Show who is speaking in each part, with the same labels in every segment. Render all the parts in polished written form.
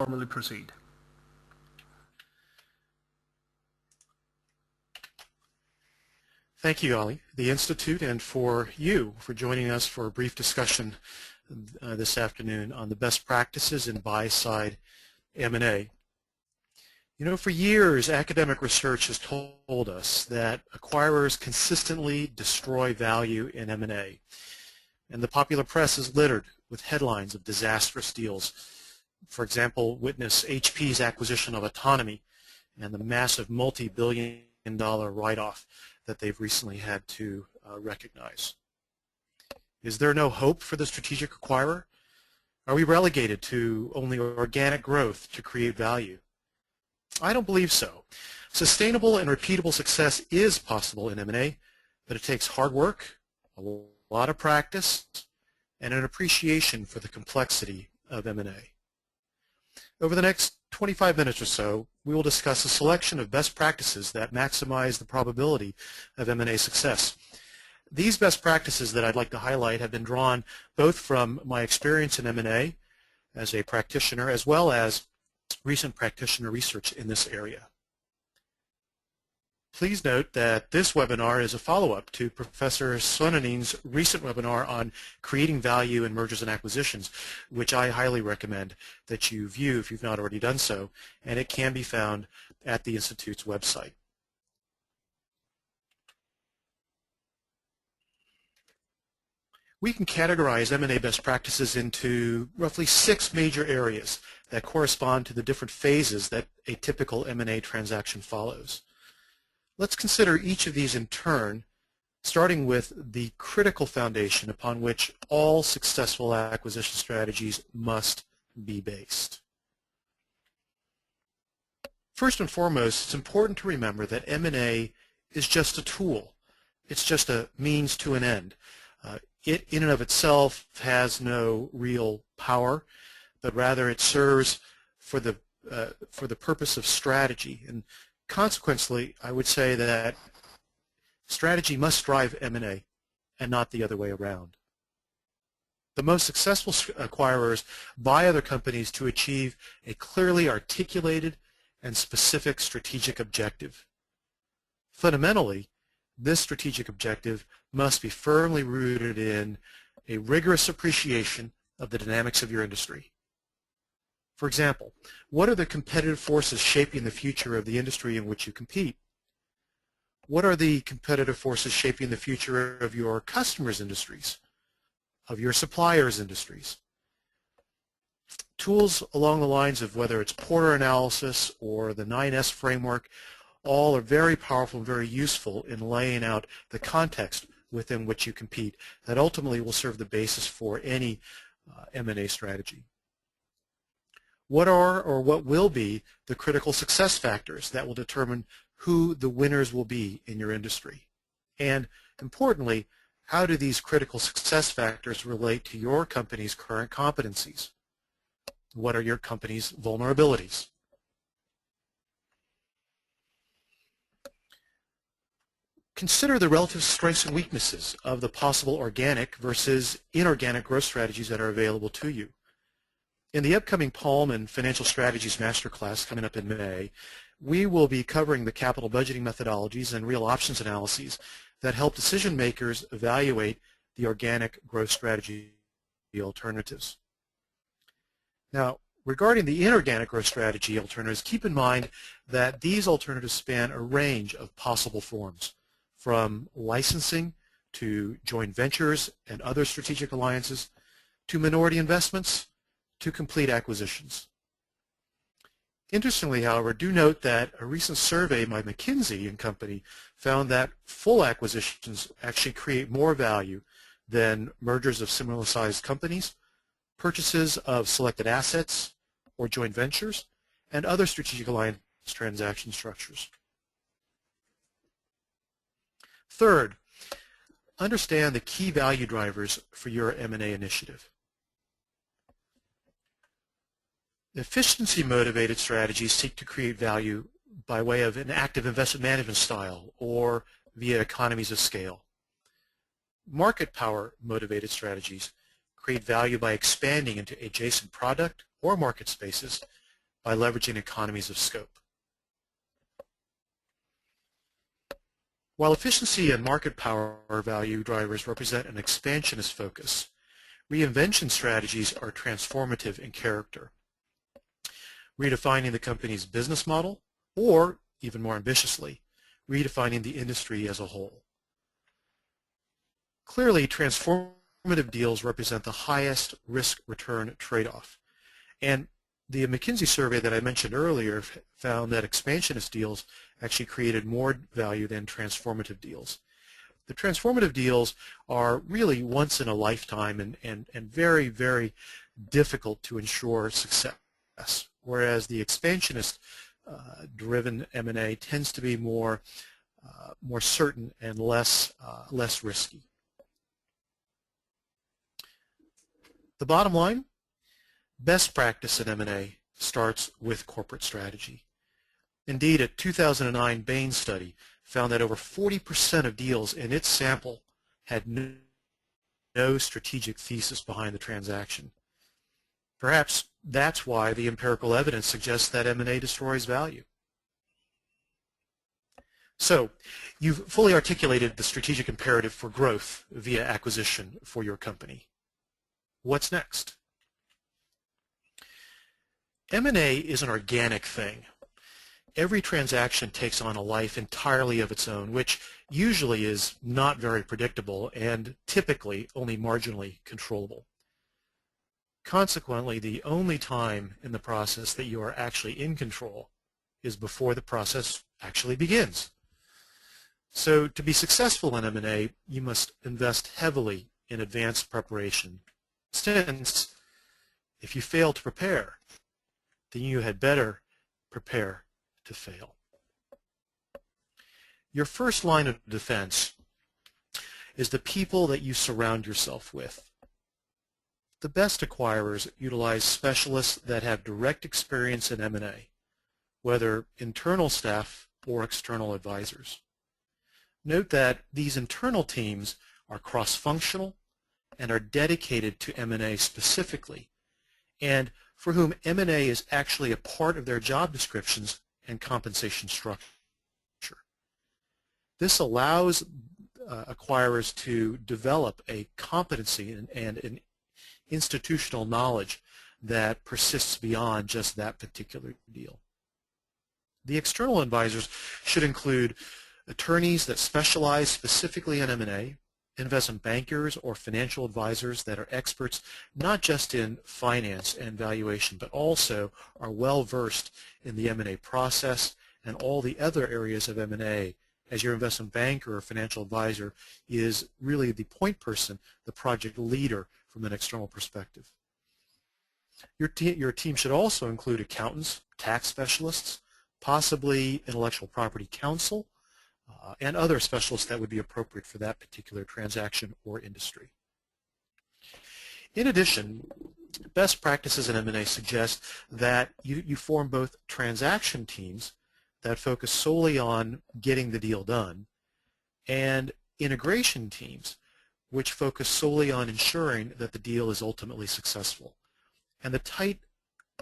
Speaker 1: formally proceed.
Speaker 2: Thank you, Ali, the Institute, and for you for joining us for a brief discussion this afternoon on the best practices in buy-side M&A. You know, for years, academic research has told us that acquirers consistently destroy value in M&A, and the popular press is littered with headlines of disastrous deals. For example, witness HP's acquisition of Autonomy and the massive multi-billion-dollar write-off that they've recently had to recognize. Is there no hope for the strategic acquirer? Are we relegated to only organic growth to create value? I don't believe so. Sustainable and repeatable success is possible in M&A, but it takes hard work, a lot of practice, and an appreciation for the complexity of M&A. Over the next 25 minutes or so, we will discuss a selection of best practices that maximize the probability of M&A success. These best practices that I'd like to highlight have been drawn both from my experience in M&A as a practitioner as well as recent practitioner research in this area. Please note that this webinar is a follow-up to Professor Suoninen's recent webinar on creating value in mergers and acquisitions, which I highly recommend that you view if you've not already done so, and it can be found at the Institute's website. We can categorize M&A best practices into roughly 6 major areas that correspond to the different phases that a typical M&A transaction follows. Let's consider each of these in turn, starting with the critical foundation upon which all successful acquisition strategies must be based. First and foremost, it's important to remember that M&A is just a tool. It's just a means to an end. It in and of itself has no real power, but rather it serves for the purpose of strategy. And consequently, I would say that strategy must drive M&A and not the other way around. The most successful acquirers buy other companies to achieve a clearly articulated and specific strategic objective. Fundamentally, this strategic objective must be firmly rooted in a rigorous appreciation of the dynamics of your industry. For example, what are the competitive forces shaping the future of the industry in which you compete? What are the competitive forces shaping the future of your customers' industries, of your suppliers' industries? Tools along the lines of whether it's Porter analysis or the 9S framework all are very powerful and very useful in laying out the context within which you compete that ultimately will serve the basis for any M&A strategy. What are or what will be the critical success factors that will determine who the winners will be in your industry? And importantly, how do these critical success factors relate to your company's current competencies? What are your company's vulnerabilities? Consider the relative strengths and weaknesses of the possible organic versus inorganic growth strategies that are available to you. In the upcoming Palm and Financial Strategies Masterclass coming up in May, we will be covering the capital budgeting methodologies and real options analyses that help decision makers evaluate the organic growth strategy alternatives. Now, regarding the inorganic growth strategy alternatives, keep in mind that these alternatives span a range of possible forms, from licensing to joint ventures and other strategic alliances, to minority investments, to complete acquisitions. Interestingly, however, do note that a recent survey by McKinsey & Company found that full acquisitions actually create more value than mergers of similar-sized companies, purchases of selected assets or joint ventures, and other strategic alliance transaction structures. Third, understand the key value drivers for your M&A initiative. Efficiency-motivated strategies seek to create value by way of an active investment management style or via economies of scale. Market power-motivated strategies create value by expanding into adjacent product or market spaces by leveraging economies of scope. While efficiency and market power value drivers represent an expansionist focus, reinvention strategies are transformative in character, redefining the company's business model, or, even more ambitiously, redefining the industry as a whole. Clearly, transformative deals represent the highest risk-return trade-off, and the McKinsey survey that I mentioned earlier found that expansionist deals actually created more value than transformative deals. The transformative deals are really once in a lifetime and very, very difficult to ensure success, whereas the expansionist driven M&A tends to be more certain and less risky. The bottom line, best practice in M&A starts with corporate strategy. Indeed, a 2009 Bain study found that over 40% of deals in its sample had no strategic thesis behind the transaction. Perhaps that's why the empirical evidence suggests that M&A destroys value. So, you've fully articulated the strategic imperative for growth via acquisition for your company. What's next? M&A is an organic thing. Every transaction takes on a life entirely of its own, which usually is not very predictable and typically only marginally controllable. Consequently, the only time in the process that you are actually in control is before the process actually begins. So to be successful in M&A, you must invest heavily in advanced preparation, since if you fail to prepare, then you had better prepare to fail. Your first line of defense is the people that you surround yourself with. The best acquirers utilize specialists that have direct experience in M&A, whether internal staff or external advisors. Note that these internal teams are cross-functional and are dedicated to M&A specifically, and for whom M&A is actually a part of their job descriptions and compensation structure. This allows acquirers to develop a competency and an institutional knowledge that persists beyond just that particular deal. The external advisors should include attorneys that specialize specifically in M&A, investment bankers or financial advisors that are experts not just in finance and valuation, but also are well versed in the M&A process and all the other areas of M&A, as your investment banker or financial advisor is really the point person, the project leader from an external perspective. Your team should also include accountants, tax specialists, possibly intellectual property counsel, and other specialists that would be appropriate for that particular transaction or industry. In addition, best practices in M&A suggest that you form both transaction teams that focus solely on getting the deal done and integration teams which focus solely on ensuring that the deal is ultimately successful. And the tight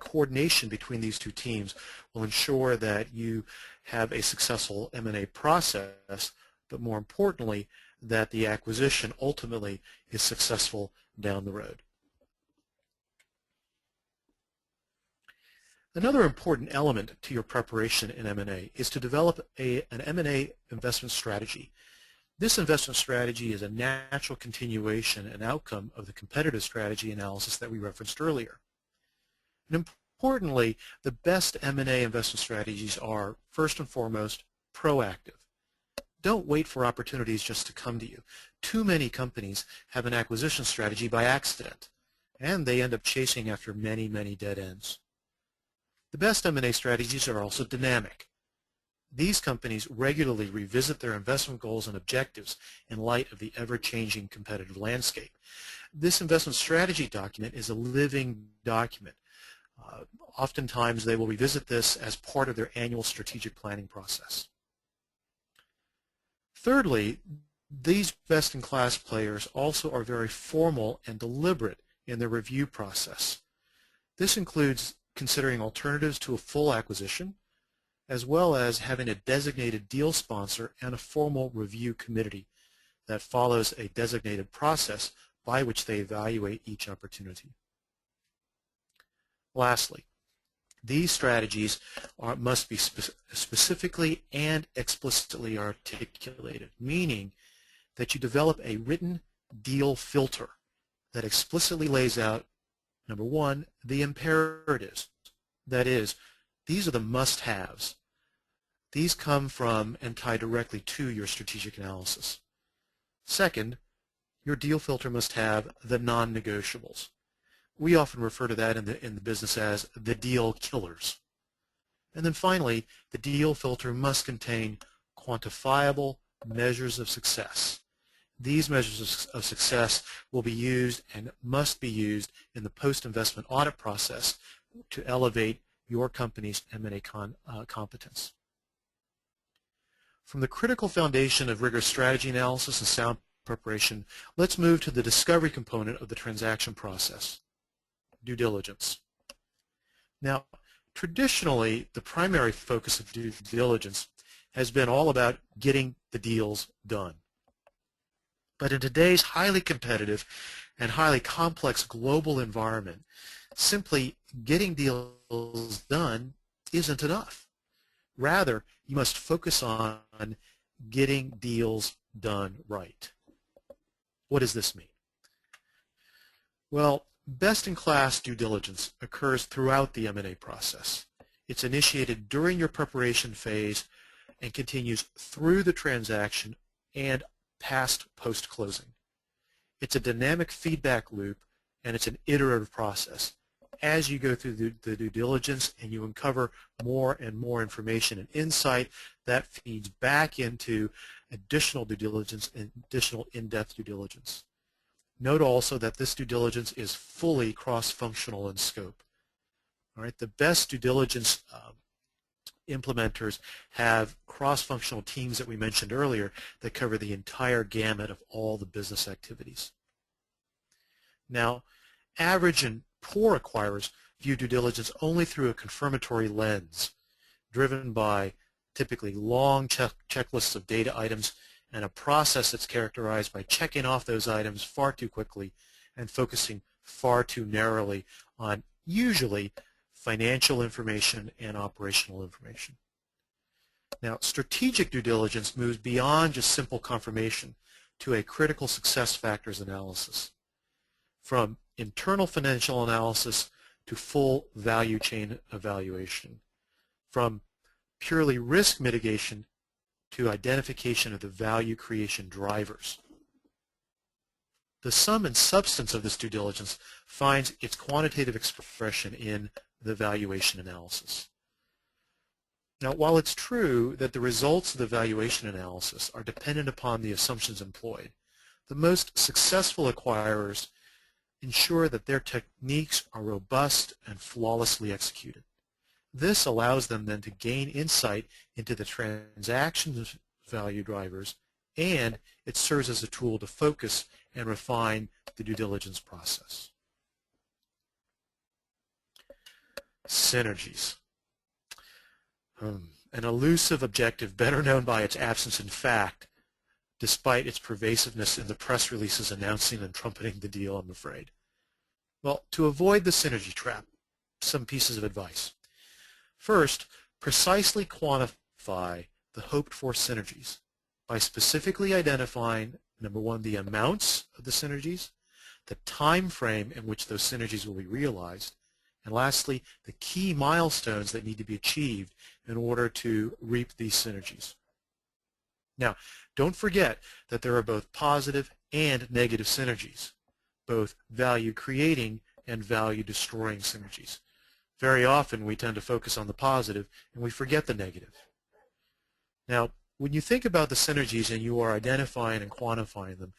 Speaker 2: coordination between these two teams will ensure that you have a successful M&A process, but more importantly, that the acquisition ultimately is successful down the road. Another important element to your preparation in M&A is to develop an M&A investment strategy. This investment strategy is a natural continuation and outcome of the competitive strategy analysis that we referenced earlier. And importantly, the best M&A investment strategies are, first and foremost, proactive. Don't wait for opportunities just to come to you. Too many companies have an acquisition strategy by accident, and they end up chasing after many, many dead ends. The best M&A strategies are also dynamic. These companies regularly revisit their investment goals and objectives in light of the ever-changing competitive landscape. This investment strategy document is a living document. Oftentimes they will revisit this as part of their annual strategic planning process. Thirdly, these best-in-class players also are very formal and deliberate in their review process. This includes considering alternatives to a full acquisition, as well as having a designated deal sponsor and a formal review committee that follows a designated process by which they evaluate each opportunity. Lastly, these strategies must be specifically and explicitly articulated, meaning that you develop a written deal filter that explicitly lays out, number one, the imperatives. That is, these are the must-haves. These come from and tie directly to your strategic analysis. Second, your deal filter must have the non-negotiables. We often refer to that in the business as the deal killers. And then finally, the deal filter must contain quantifiable measures of success. These measures of success will be used and must be used in the post-investment audit process to elevate your company's M&A competence. From the critical foundation of rigorous strategy analysis and sound preparation, let's move to the discovery component of the transaction process, due diligence. Now, traditionally, the primary focus of due diligence has been all about getting the deals done. But in today's highly competitive and highly complex global environment, simply getting deals done isn't enough. Rather, you must focus on getting deals done right. What does this mean? Well, best-in-class due diligence occurs throughout the M&A process. It's initiated during your preparation phase and continues through the transaction and past post-closing. It's a dynamic feedback loop, and it's an iterative process. As you go through the due diligence and you uncover more and more information and insight, that feeds back into additional due diligence and additional in-depth due diligence. Note also that this due diligence is fully cross-functional in scope. All right, the best due diligence implementers have cross-functional teams that we mentioned earlier that cover the entire gamut of all the business activities. Now, average and poor acquirers view due diligence only through a confirmatory lens, driven by typically long checklists of data items and a process that's characterized by checking off those items far too quickly and focusing far too narrowly on usually financial information and operational information. Now, strategic due diligence moves beyond just simple confirmation to a critical success factors analysis, from internal financial analysis to full value chain evaluation, from purely risk mitigation to identification of the value creation drivers. The sum and substance of this due diligence finds its quantitative expression in the valuation analysis. Now, while it's true that the results of the valuation analysis are dependent upon the assumptions employed, the most successful acquirers ensure that their techniques are robust and flawlessly executed. This allows them then to gain insight into the transaction's value drivers, and it serves as a tool to focus and refine the due diligence process. Synergies. An elusive objective better known by its absence in fact, despite its pervasiveness in the press releases announcing and trumpeting the deal, I'm afraid. Well, to avoid the synergy trap, some pieces of advice. First, precisely quantify the hoped-for synergies by specifically identifying, number one, the amounts of the synergies, the time frame in which those synergies will be realized, and lastly, the key milestones that need to be achieved in order to reap these synergies. Now, don't forget that there are both positive and negative synergies, both value-creating and value-destroying synergies. Very often we tend to focus on the positive and we forget the negative. Now, when you think about the synergies and you are identifying and quantifying them,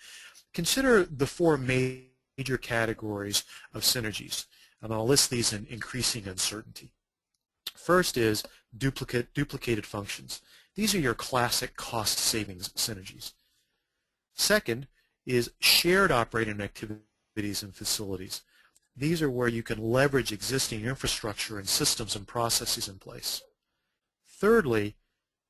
Speaker 2: consider the four major categories of synergies. And I'll list these in increasing uncertainty. First is duplicated functions. These are your classic cost savings synergies. Second is shared operating activities and facilities. These are where you can leverage existing infrastructure and systems and processes in place. Thirdly,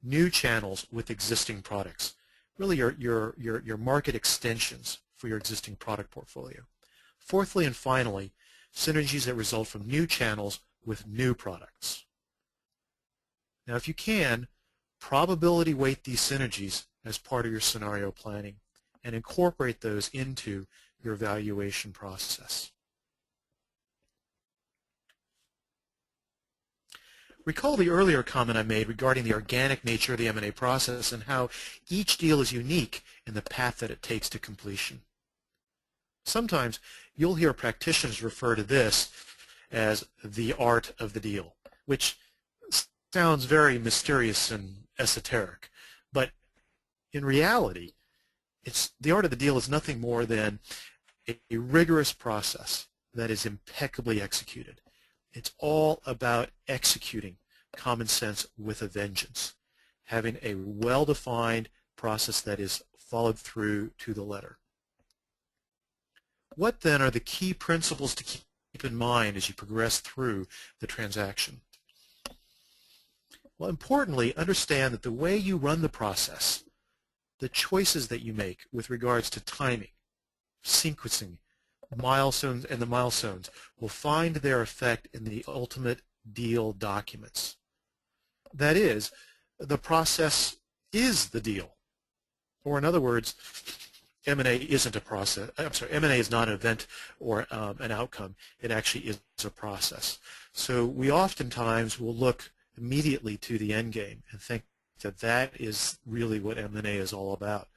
Speaker 2: new channels with existing products. Really your market extensions for your existing product portfolio. Fourthly and finally, synergies that result from new channels with new products. Now if you can, probability weight these synergies as part of your scenario planning and incorporate those into your evaluation process. Recall the earlier comment I made regarding the organic nature of the M&A process and how each deal is unique in the path that it takes to completion. Sometimes you'll hear practitioners refer to this as the art of the deal, which sounds very mysterious and esoteric, but in reality, the art of the deal is nothing more than a rigorous process that is impeccably executed. It's all about executing common sense with a vengeance, having a well-defined process that is followed through to the letter. What then are the key principles to keep in mind as you progress through the transaction? Well, importantly, understand that the way you run the process, the choices that you make with regards to timing, sequencing, milestones, and the milestones will find their effect in the ultimate deal documents. That is, the process is the deal. Or in other words, M&A isn't a process. I'm sorry, M&A is not an event or an outcome. It actually is a process. So we oftentimes will look immediately to the end game and think that that is really what M&A is all about.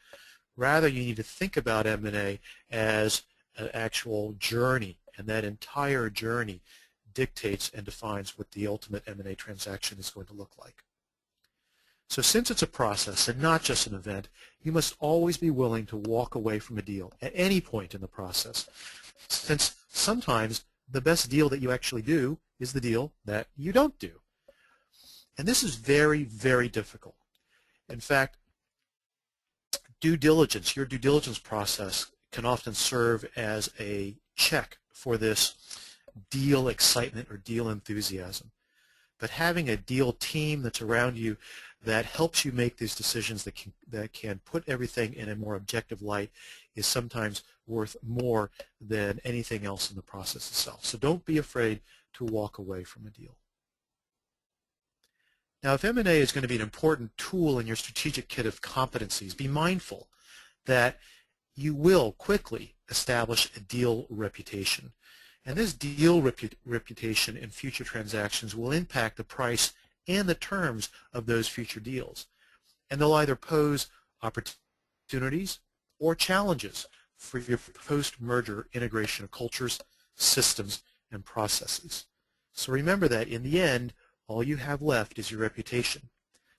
Speaker 2: Rather, you need to think about M&A as an actual journey, and that entire journey dictates and defines what the ultimate M&A transaction is going to look like. So since it's a process and not just an event, you must always be willing to walk away from a deal at any point in the process, since sometimes the best deal that you actually do is the deal that you don't do. And this is very, very difficult. In fact, your due diligence process can often serve as a check for this deal excitement or deal enthusiasm. But having a deal team that's around you that helps you make these decisions, that can put everything in a more objective light, is sometimes worth more than anything else in the process itself. So don't be afraid to walk away from a deal. Now, if M&A is going to be an important tool in your strategic kit of competencies, be mindful that you will quickly establish a deal reputation. And this deal reputation in future transactions will impact the price and the terms of those future deals. And they'll either pose opportunities or challenges for your post-merger integration of cultures, systems, and processes. So remember that in the end, all you have left is your reputation.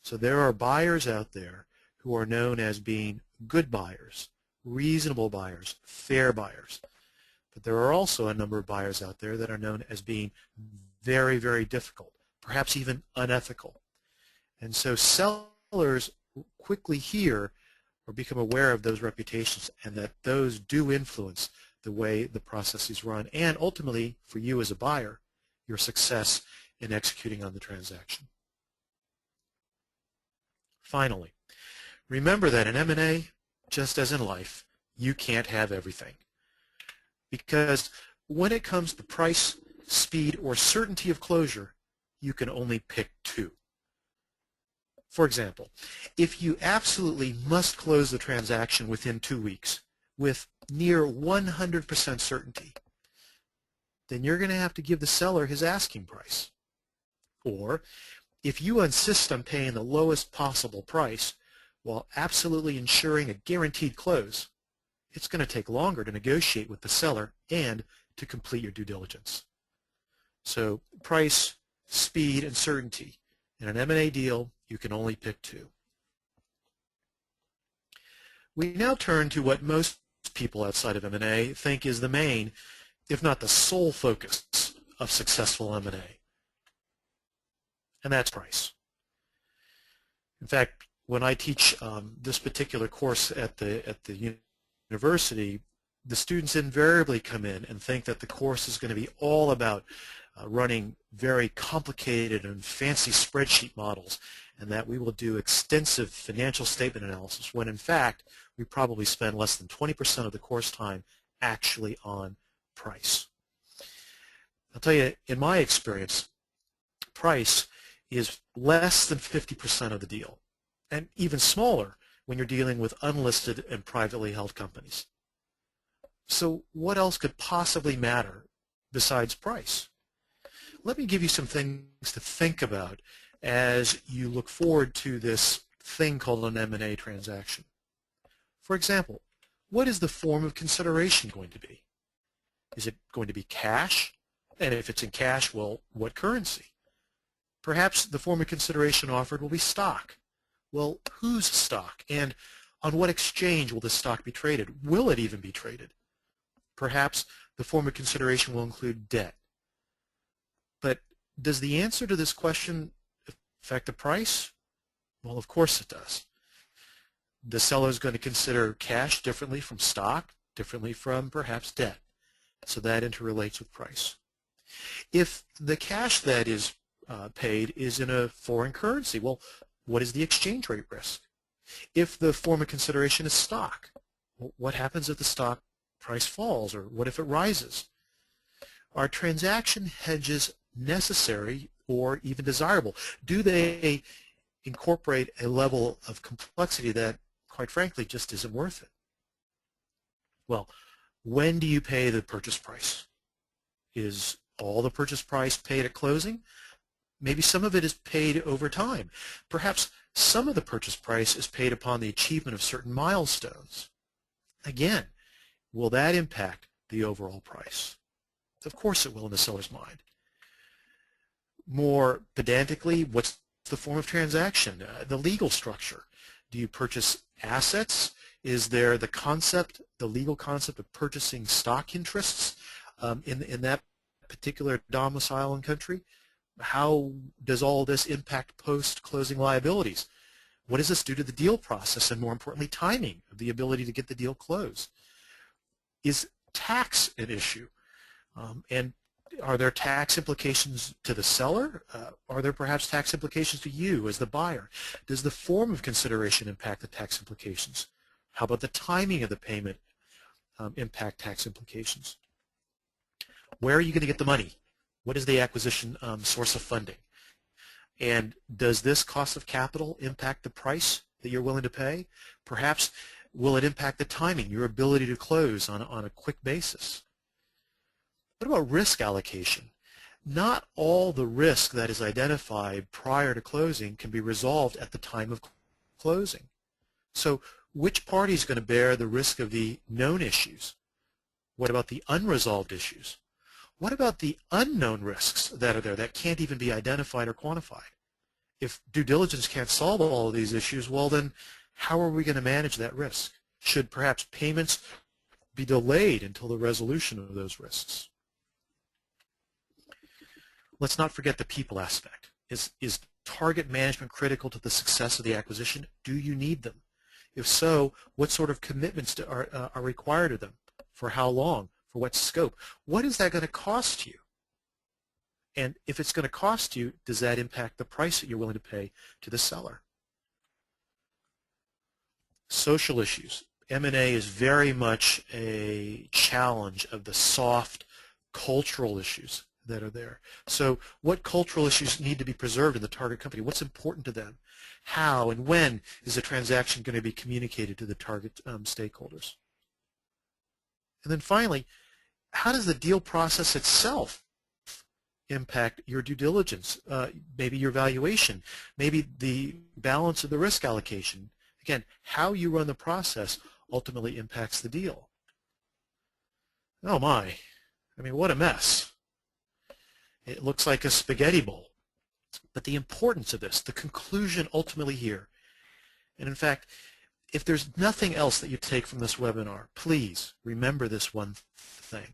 Speaker 2: So there are buyers out there who are known as being good buyers, reasonable buyers, fair buyers. But there are also a number of buyers out there that are known as being very, very difficult, perhaps even unethical. And so sellers quickly hear or become aware of those reputations, and that those do influence the way the process is run, and ultimately, for you as a buyer, your success in executing on the transaction. Finally, remember that in M&A, just as in life, you can't have everything. Because when it comes to price, speed, or certainty of closure, you can only pick two. For example, if you absolutely must close the transaction within 2 weeks with near 100% certainty, then you're going to have to give the seller his asking price. Or if you insist on paying the lowest possible price while absolutely ensuring a guaranteed close, it's going to take longer to negotiate with the seller and to complete your due diligence. So price, speed, and certainty. In an M&A deal, you can only pick two. We now turn to what most people outside of M&A think is the main, if not the sole focus of successful M&A, and that's price. In fact, when I teach this particular course at the university, the students invariably come in and think that the course is going to be all about running very complicated and fancy spreadsheet models, and that we will do extensive financial statement analysis, when in fact we probably spend less than 20% of the course time actually on price. I'll tell you, in my experience, price is less than 50% of the deal, and even smaller when you're dealing with unlisted and privately held companies. So what else could possibly matter besides price? Let me give you some things to think about as you look forward to this thing called an M&A transaction. For example, what is the form of consideration going to be? Is it going to be cash? And if it's in cash, well, what currency? Perhaps the form of consideration offered will be stock. Well, whose stock? And on what exchange will this stock be traded? Will it even be traded? Perhaps the form of consideration will include debt. But does the answer to this question affect the price? Well, of course it does. The seller is going to consider cash differently from stock, differently from perhaps debt. So that interrelates with price. If the cash that is paid is in a foreign currency, well, what is the exchange rate risk? If the form of consideration is stock, well, what happens if the stock price falls, or what if it rises? Are transaction hedges necessary or even desirable? Do they incorporate a level of complexity that, quite frankly, just isn't worth it? Well, when do you pay the purchase price? Is all the purchase price paid at closing? Maybe some of it is paid over time. Perhaps some of the purchase price is paid upon the achievement of certain milestones. Again, will that impact the overall price? Of course it will in the seller's mind. More pedantically, what's the form of transaction? The legal structure. Do you purchase assets? Is there the concept, the legal concept of purchasing stock interests in that particular domicile and country? How does all this impact post-closing liabilities? What does this do to the deal process, and more importantly, timing of the ability to get the deal closed? Is tax an issue? And are there tax implications to the seller? Are there perhaps tax implications to you as the buyer? Does the form of consideration impact the tax implications? How about the timing of the payment impact tax implications? Where are you going to get the money? What is the acquisition source of funding? And does this cost of capital impact the price that you're willing to pay? Perhaps will it impact the timing, your ability to close on a quick basis? What about risk allocation? Not all the risk that is identified prior to closing can be resolved at the time of closing. So which party is going to bear the risk of the known issues? What about the unresolved issues? What about the unknown risks that are there that can't even be identified or quantified? If due diligence can't solve all of these issues, well then how are we going to manage that risk? Should perhaps payments be delayed until the resolution of those risks? Let's not forget the people aspect. Is target management critical to the success of the acquisition? Do you need them? If so, what sort of commitments are required of them? For how long? For what scope? What is that going to cost you? And if it's going to cost you, does that impact the price that you're willing to pay to the seller? Social issues. M&A is very much a challenge of the soft cultural issues that are there. So what cultural issues need to be preserved in the target company? What's important to them? How and when is the transaction going to be communicated to the target stakeholders? And then finally, how does the deal process itself impact your due diligence, maybe your valuation, maybe the balance of the risk allocation? Again, how you run the process ultimately impacts the deal. Oh my, I mean, what a mess. It looks like a spaghetti bowl. But the importance of this, the conclusion ultimately here, and in fact, if there's nothing else that you take from this webinar, please remember this one thing,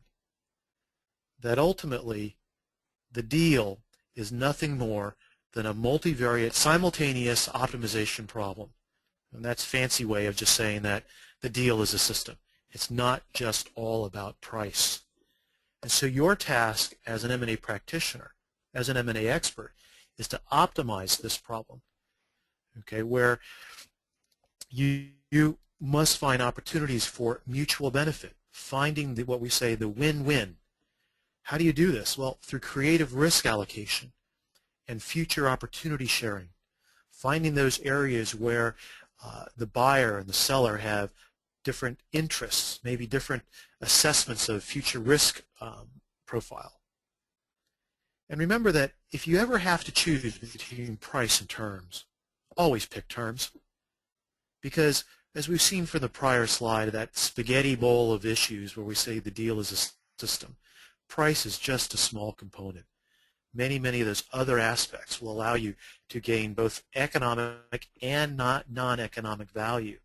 Speaker 2: that ultimately the deal is nothing more than a multivariate simultaneous optimization problem. And that's a fancy way of just saying that the deal is a system. It's not just all about price. And so your task as an M&A practitioner, as an M&A expert, is to optimize this problem, okay, where you must find opportunities for mutual benefit, finding what we say the win-win. How do you do this? Well, through creative risk allocation and future opportunity sharing, finding those areas where the buyer and the seller have different interests, maybe different assessments of future risk profile. And remember that if you ever have to choose between price and terms, always pick terms. Because as we've seen from the prior slide, that spaghetti bowl of issues where we say the deal is a system, price is just a small component. Many of those other aspects will allow you to gain both economic and non-economic value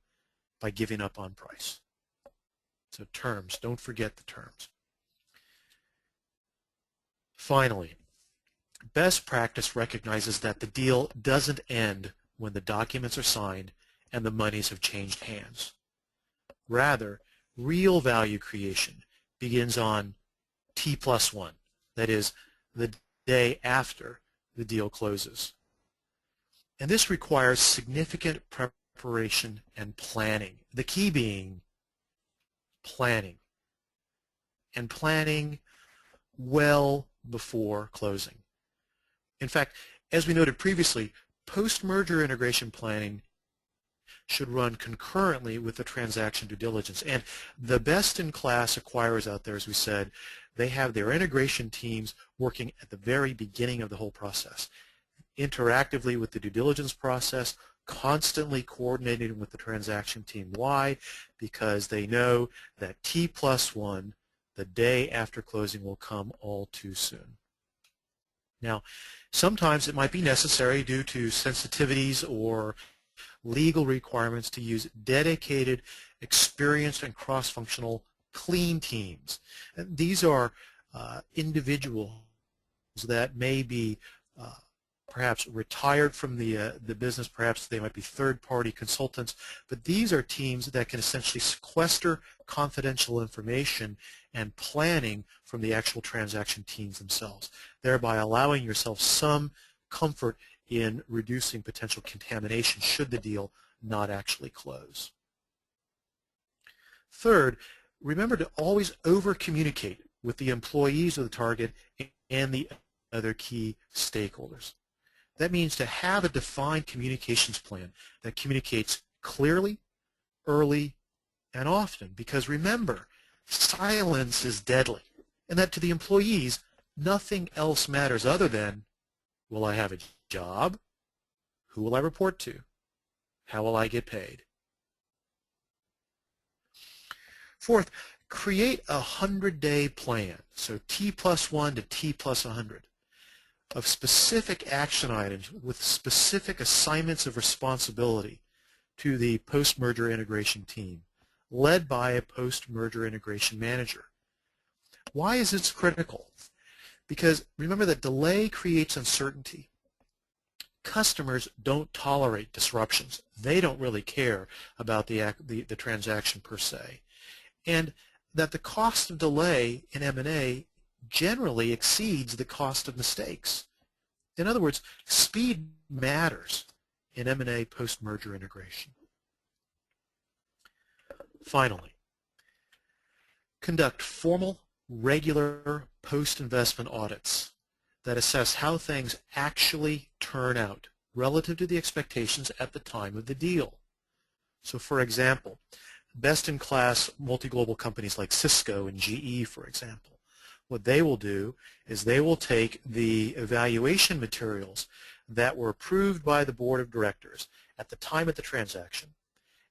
Speaker 2: by giving up on price. So terms, don't forget the terms. Finally, best practice recognizes that the deal doesn't end when the documents are signed and the monies have changed hands. Rather, real value creation begins on T+1, that is, the day after the deal closes. And this requires significant preparation and planning, the key being planning, and planning well before closing. In fact, as we noted previously, post-merger integration planning should run concurrently with the transaction due diligence. And the best-in-class acquirers out there, as we said, they have their integration teams working at the very beginning of the whole process, interactively with the due diligence process, constantly coordinating with the transaction team. Why? Because they know that T+1, the day after closing, will come all too soon. Now, sometimes it might be necessary due to sensitivities or legal requirements to use dedicated, experienced, and cross-functional clean teams. And these are individuals that may be perhaps retired from the business, perhaps they might be third-party consultants, but these are teams that can essentially sequester confidential information and planning from the actual transaction teams themselves, thereby allowing yourself some comfort in reducing potential contamination should the deal not actually close. Third, remember to always over-communicate with the employees of the target and the other key stakeholders. That means to have a defined communications plan that communicates clearly, early, and often. Because remember, silence is deadly, and that to the employees, nothing else matters other than, will I have a job? Who will I report to? How will I get paid? Fourth, create a 100-day plan, so T+1 to T+100, of specific action items with specific assignments of responsibility to the post-merger integration team, led by a post-merger integration manager. Why is this critical? Because remember that delay creates uncertainty. Customers don't tolerate disruptions. They don't really care about the transaction per se. And that the cost of delay in M&A generally exceeds the cost of mistakes. In other words, speed matters in M&A post-merger integration. Finally, conduct formal, regular post-investment audits that assess how things actually turn out relative to the expectations at the time of the deal. So for example, best-in-class multi-global companies like Cisco and GE, for example, what they will do is they will take the evaluation materials that were approved by the board of directors at the time of the transaction,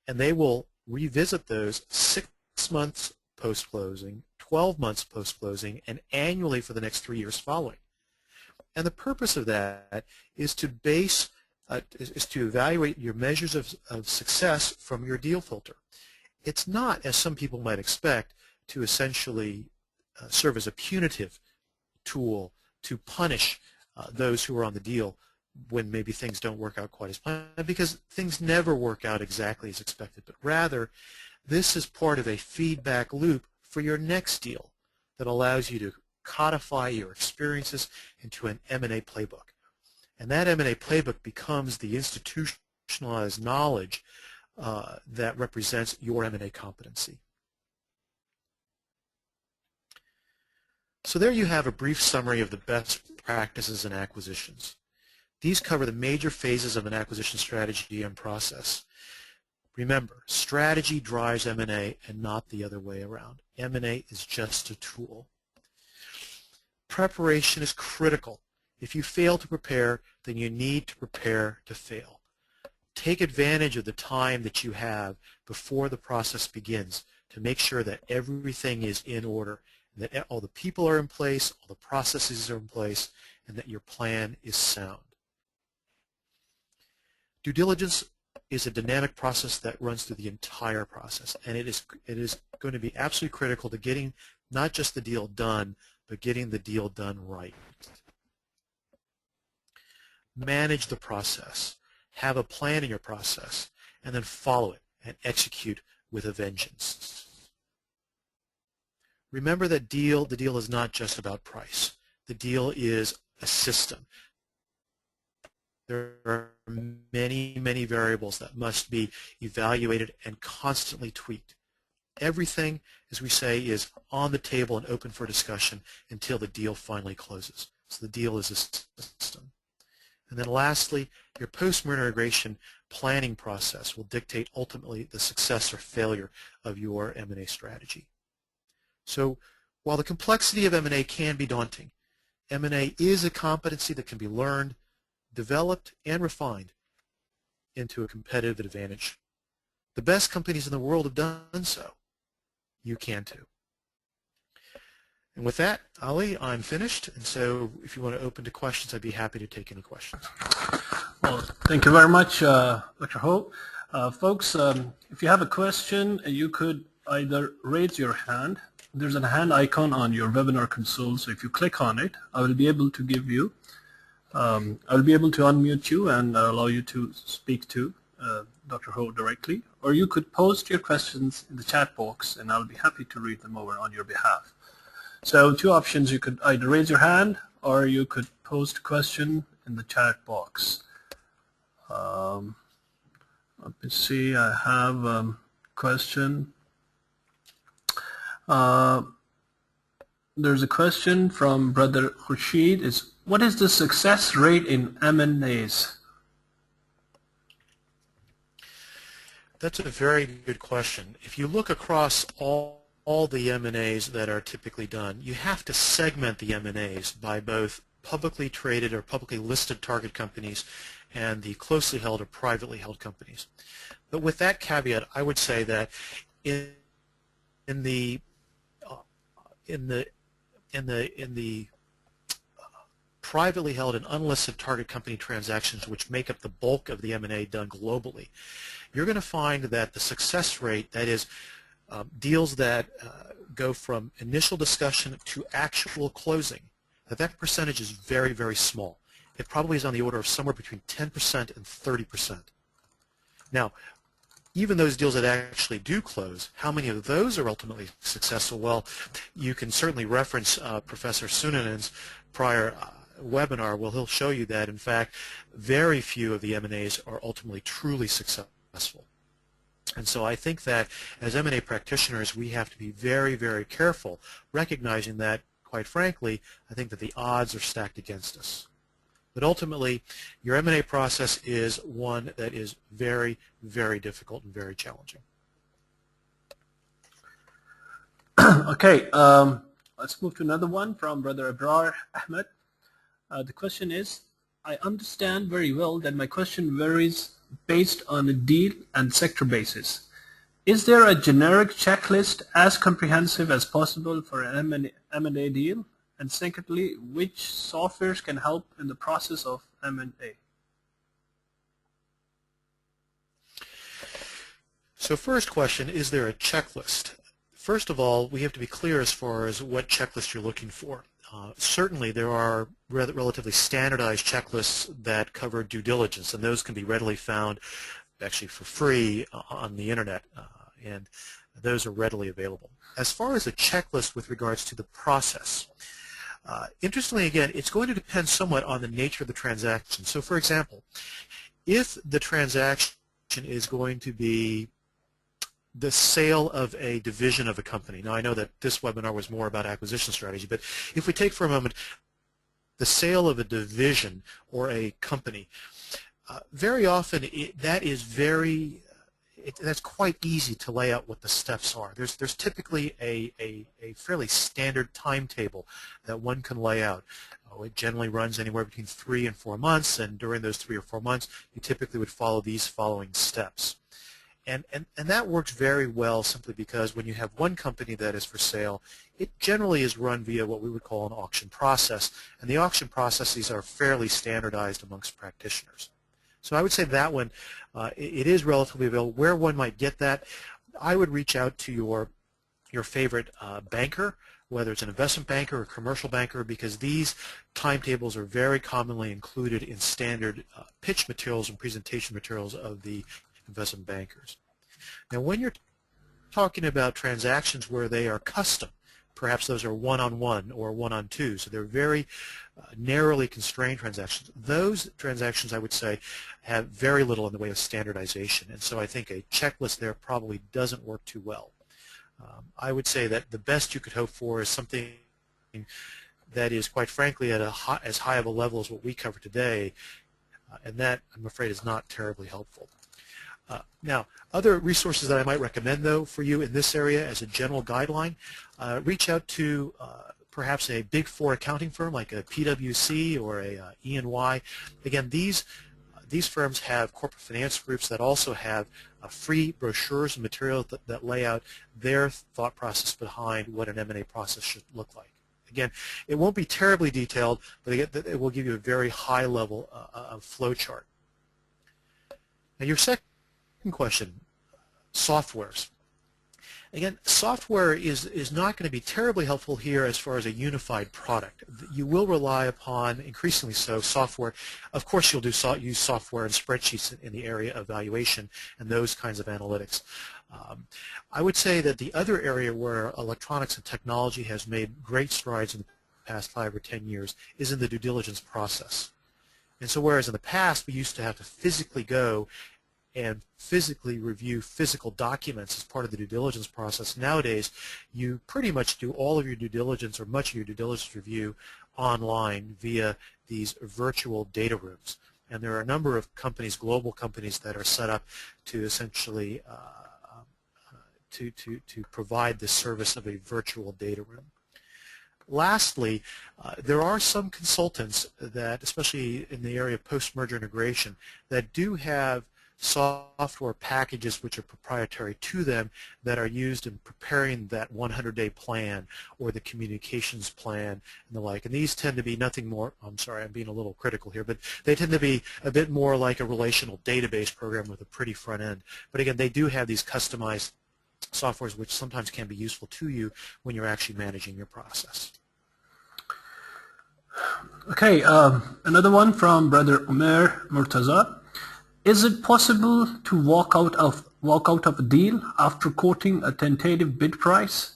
Speaker 2: and they will revisit those 6 months post-closing, 12 months post-closing, and annually for the next 3 years following. And the purpose of that is to evaluate your measures of success from your deal filter. It's not, as some people might expect, to essentially serve as a punitive tool to punish those who are on the deal when maybe things don't work out quite as planned, because things never work out exactly as expected, but rather This is part of a feedback loop for your next deal that allows you to codify your experiences into an M&A playbook. And that M&A playbook becomes the institutionalized knowledge that represents your M&A competency. So there you have a brief summary of the best practices in acquisitions. These cover the major phases of an acquisition strategy and process. Remember, strategy drives M&A and not the other way around. M&A is just a tool. Preparation is critical. If you fail to prepare, then you need to prepare to fail. Take advantage of the time that you have before the process begins to make sure that everything is in order, that all the people are in place, all the processes are in place, and that your plan is sound. Due diligence is a dynamic process that runs through the entire process, and it is going to be absolutely critical to getting not just the deal done, but getting the deal done right. Manage the process. Have a plan in your process, and then follow it and execute with a vengeance. Remember that the deal is not just about price. The deal is a system. There are many, many variables that must be evaluated and constantly tweaked. Everything, as we say, is on the table and open for discussion until the deal finally closes. So the deal is a system. And then lastly, your post-merger integration planning process will dictate ultimately the success or failure of your M&A strategy. So while the complexity of M&A can be daunting, M&A is a competency that can be learned, developed, and refined into a competitive advantage. The best companies in the world have done so. You can too. And with that, Ali, I'm finished. And so if you want to open to questions, I'd be happy to take any questions.
Speaker 1: Well, thank you very much, Dr. Ho. Folks, if you have a question, you could either raise your hand. There's a hand icon on your webinar console, so if you click on it, I will be able to give you, I'll be able to unmute you and allow you to speak to Dr. Ho directly, or you could post your questions in the chat box and I'll be happy to read them over on your behalf. So two options: you could either raise your hand or you could post a question in the chat box. Let me see, I have a question. There's a question from Brother Khurshid. What is the success rate in M&As?
Speaker 2: That's a very good question. If you look across all the M&As that are typically done, you have to segment the M&As by both publicly traded or publicly listed target companies and the closely held or privately held companies. But with that caveat, I would say that in the privately held and unlisted target company transactions, which make up the bulk of the M&A done globally, you're going to find that the success rate, that is, deals that go from initial discussion to actual closing, that percentage is very, very small. It probably is on the order of somewhere between 10% and 30%. Now, even those deals that actually do close, how many of those are ultimately successful? Well, you can certainly reference Professor Suoninen's prior webinar. Well, he'll show you that, in fact, very few of the M&As are ultimately truly successful. And so I think that as M&A practitioners, we have to be very, very careful, recognizing that, quite frankly, I think that the odds are stacked against us. But ultimately, your M&A process is one that is very, very difficult and very challenging.
Speaker 1: Okay, let's move to another one from Brother Abrar Ahmed. The question is, I understand very well that my question varies based on a deal and sector basis. Is there a generic checklist as comprehensive as possible for an M&A deal? And secondly, which softwares can help in the process of M&A?
Speaker 2: So first question, is there a checklist? First of all, we have to be clear as far as what checklist you're looking for. Certainly there are relatively standardized checklists that cover due diligence, and those can be readily found actually for free on the internet. and those are readily available. As far as a checklist with regards to the process, interestingly, again, it's going to depend somewhat on the nature of the transaction. So, for example, if the transaction is going to be the sale of a division of a company. Now, I know that this webinar was more about acquisition strategy, but if we take for a moment the sale of a division or a company, very often that's quite easy to lay out what the steps are. There's typically a fairly standard timetable that one can lay out. It generally runs anywhere between 3 and 4 months, and during those 3 or 4 months, you typically would follow these following steps. And that works very well simply because when you have one company that is for sale, it generally is run via what we would call an auction process, and the auction processes are fairly standardized amongst practitioners. So I would say that one, it is relatively available. Where one might get that, I would reach out to your favorite banker, whether it's an investment banker or commercial banker, because these timetables are very commonly included in standard pitch materials and presentation materials of the investment bankers. Now, when you're talking about transactions where they are custom, perhaps those are one-on-one or one-on-two, so they're very narrowly constrained transactions. Those transactions, I would say, have very little in the way of standardization, and so I think a checklist there probably doesn't work too well. I would say that the best you could hope for is something that is, quite frankly, at as high of a level as what we cover today, and that, I'm afraid, is not terribly helpful. Now, other resources that I might recommend, though, for you in this area as a general guideline, reach out to perhaps a Big Four accounting firm like a PwC or a E&Y. Again, these firms have corporate finance groups that also have free brochures and materials that lay out their thought process behind what an M&A process should look like. Again, it won't be terribly detailed, but it will give you a very high level of flow chart. Now, your second question, softwares. Again, software is not going to be terribly helpful here as far as a unified product. You will rely upon, increasingly so, software. Of course, you'll use software and spreadsheets in the area of valuation and those kinds of analytics. I would say that the other area where electronics and technology has made great strides in the past 5 or 10 years is in the due diligence process. And so whereas in the past we used to have to physically go and physically review physical documents as part of the due diligence process, nowadays you pretty much do all of your due diligence or much of your due diligence review online via these virtual data rooms. And there are a number of companies, global companies, that are set up to essentially to provide the service of a virtual data room. Lastly, there are some consultants that, especially in the area of post-merger integration, that do have software packages which are proprietary to them that are used in preparing that 100-day plan or the communications plan and the like. And these tend to be nothing more, I'm sorry, I'm being a little critical here, but they tend to be a bit more like a relational database program with a pretty front end. But again, they do have these customized softwares which sometimes can be useful to you when you're actually managing your process.
Speaker 1: Okay, another one from Brother Umair Murtaza. Is it possible to walk out of a deal after quoting a tentative bid price?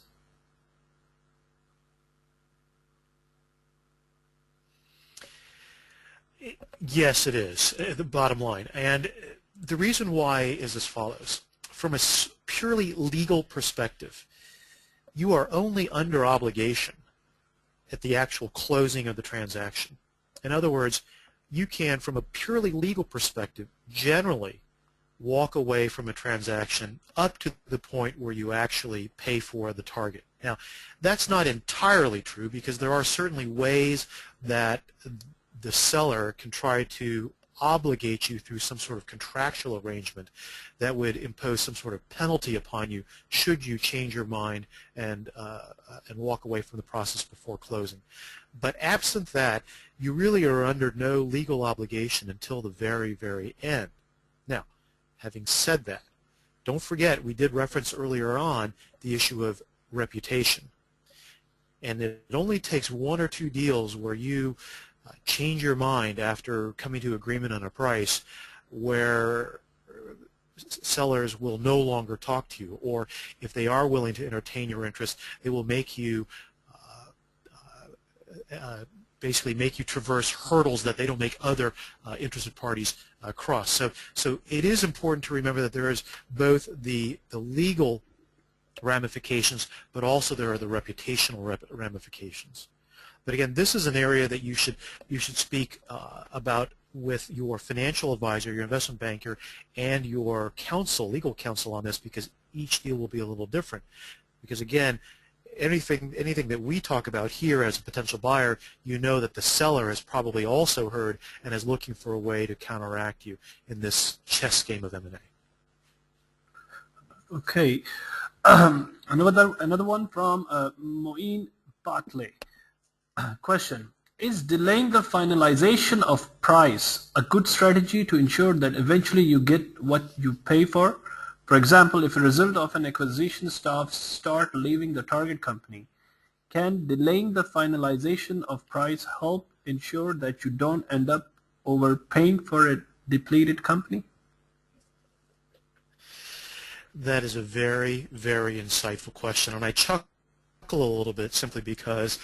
Speaker 2: Yes, it is, the bottom line. And the reason why is as follows. From a purely legal perspective, you are only under obligation at the actual closing of the transaction. In other words, you can, from a purely legal perspective, generally walk away from a transaction up to the point where you actually pay for the target. Now, that's not entirely true because there are certainly ways that the seller can try to obligate you through some sort of contractual arrangement that would impose some sort of penalty upon you should you change your mind and walk away from the process before closing. But absent that, you really are under no legal obligation until the very, very end. Now, having said that, don't forget we did reference earlier on the issue of reputation. And it only takes 1 or 2 deals where you change your mind after coming to agreement on a price where sellers will no longer talk to you, or if they are willing to entertain your interest, they will make you basically make you traverse hurdles that they don't make other interested parties cross. So it is important to remember that there is both the legal ramifications, but also there are the reputational ramifications. But again, this is an area that you should speak about with your financial advisor, your investment banker, and your counsel, legal counsel on this, because each deal will be a little different. Because again, anything that we talk about here as a potential buyer, you know that the seller has probably also heard and is looking for a way to counteract you in this chess game of M&A.
Speaker 1: Okay. Another one from Moeen Bartley. Question: is delaying the finalization of price a good strategy to ensure that eventually you get what you pay for? For example, if a result of an acquisition staff start leaving the target company, can delaying the finalization of price help ensure that you don't end up overpaying for a depleted company?
Speaker 2: That is a very, very insightful question, and I chuckle a little bit simply because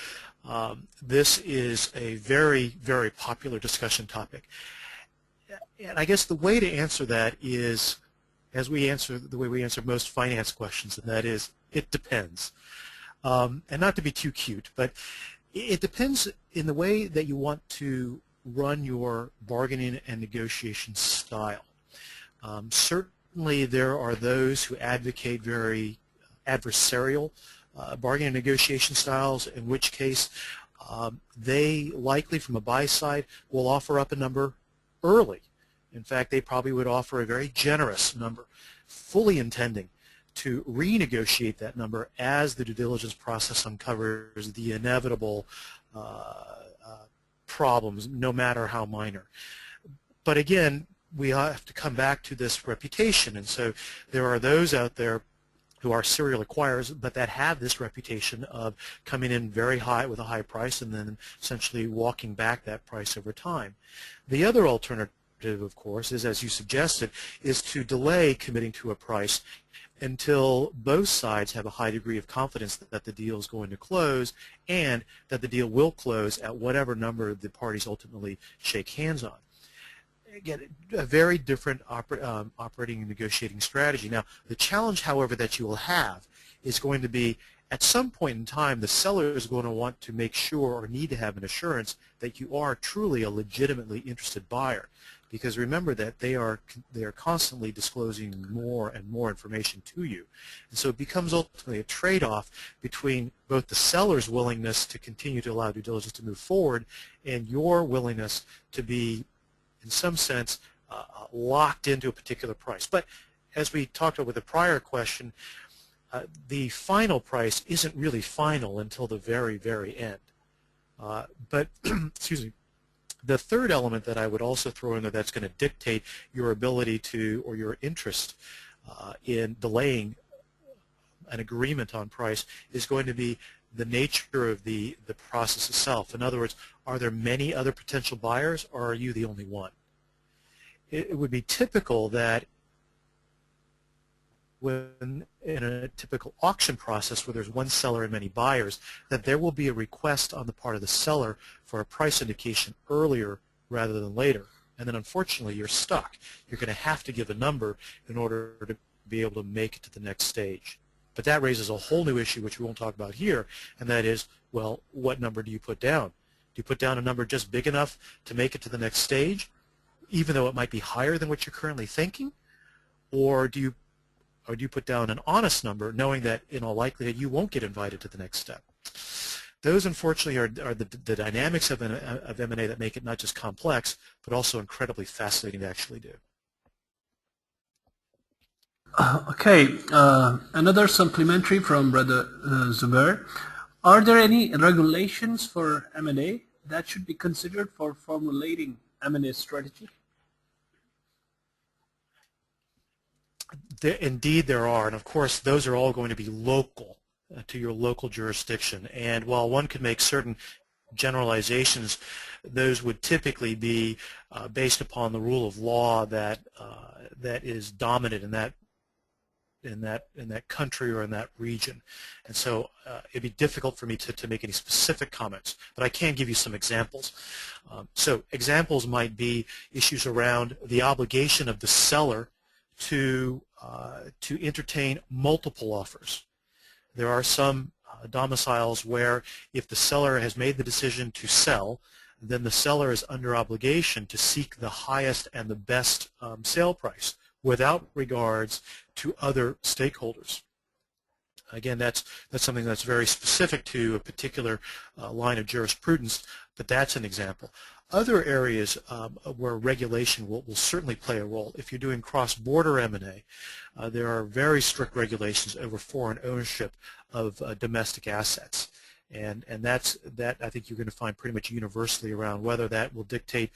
Speaker 2: this is a very, very popular discussion topic. And I guess the way to answer that is as we answer the way we answer most finance questions, and that is, it depends. And not to be too cute, but it depends in the way that you want to run your bargaining and negotiation style. Certainly there are those who advocate very adversarial bargaining and negotiation styles, in which case they likely from a buy side will offer up a number early. In fact, they probably would offer a very generous number, fully intending to renegotiate that number as the due diligence process uncovers the inevitable problems, no matter how minor. But again, we have to come back to this reputation, and so there are those out there who are serial acquirers, but that have this reputation of coming in very high with a high price and then essentially walking back that price over time. The other alternative, of course, is, as you suggested, is to delay committing to a price until both sides have a high degree of confidence that the deal is going to close and that the deal will close at whatever number the parties ultimately shake hands on. Again, a very different operating and negotiating strategy. Now, the challenge, however, that you will have is going to be at some point in time the seller is going to want to make sure or need to have an assurance that you are truly a legitimately interested buyer. Because remember that they are constantly disclosing more and more information to you. And so it becomes ultimately a trade-off between both the seller's willingness to continue to allow due diligence to move forward and your willingness to be, in some sense, locked into a particular price. But as we talked about with the prior question, the final price isn't really final until the very, very end. But, excuse me, the third element that I would also throw in there that's going to dictate your ability to, or your interest in delaying an agreement on price, is going to be the nature of the process itself. In other words, are there many other potential buyers, or are you the only one? It would be typical that when in a typical auction process where there's one seller and many buyers, that there will be a request on the part of the seller for a price indication earlier rather than later. And then unfortunately you're stuck. You're going to have to give a number in order to be able to make it to the next stage. But that raises a whole new issue which we won't talk about here, and that is, well, what number do you put down? Do you put down a number just big enough to make it to the next stage, even though it might be higher than what you're currently thinking? Or do you put down an honest number, knowing that in all likelihood you won't get invited to the next step? Those, unfortunately, are the dynamics of M&A that make it not just complex, but also incredibly fascinating to actually do.
Speaker 1: Okay, another supplementary from Brother Zubair. Are there any regulations for M&A that should be considered for formulating M&A strategy?
Speaker 2: Indeed there are, and of course those are all going to be local to your local jurisdiction. And while one could make certain generalizations, those would typically be based upon the rule of law that that is dominant in that country or in that region. And so it'd be difficult for me to make any specific comments, but I can give you some examples. So examples might be issues around the obligation of the seller to entertain multiple offers. There are some domiciles where if the seller has made the decision to sell, then the seller is under obligation to seek the highest and the best sale price without regards to other stakeholders. Again, that's something that's very specific to a particular line of jurisprudence, but that's an example. Other areas where regulation will certainly play a role. If you're doing cross-border M&A, there are very strict regulations over foreign ownership of domestic assets. And that I think you're going to find pretty much universally around whether that will dictate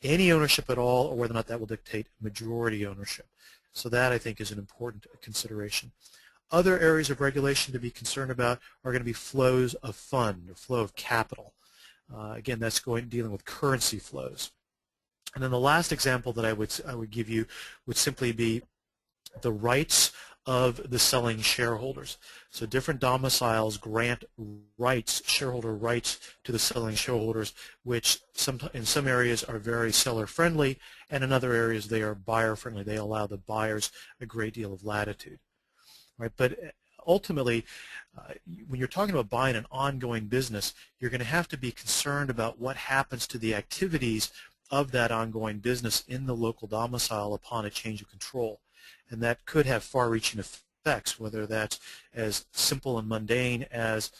Speaker 2: any ownership at all or whether or not that will dictate majority ownership. So that I think is an important consideration. Other areas of regulation to be concerned about are going to be flows of fund or flow of capital. Again, that's dealing with currency flows. And then the last example that I would give you would simply be the rights of the selling shareholders. So different domiciles grant rights, shareholder rights to the selling shareholders, which in some areas are very seller-friendly, and in other areas they are buyer-friendly. They allow the buyers a great deal of latitude. Right? But ultimately, when you're talking about buying an ongoing business, you're going to have to be concerned about what happens to the activities of that ongoing business in the local domicile upon a change of control. And that could have far-reaching effects, whether that's as simple and mundane as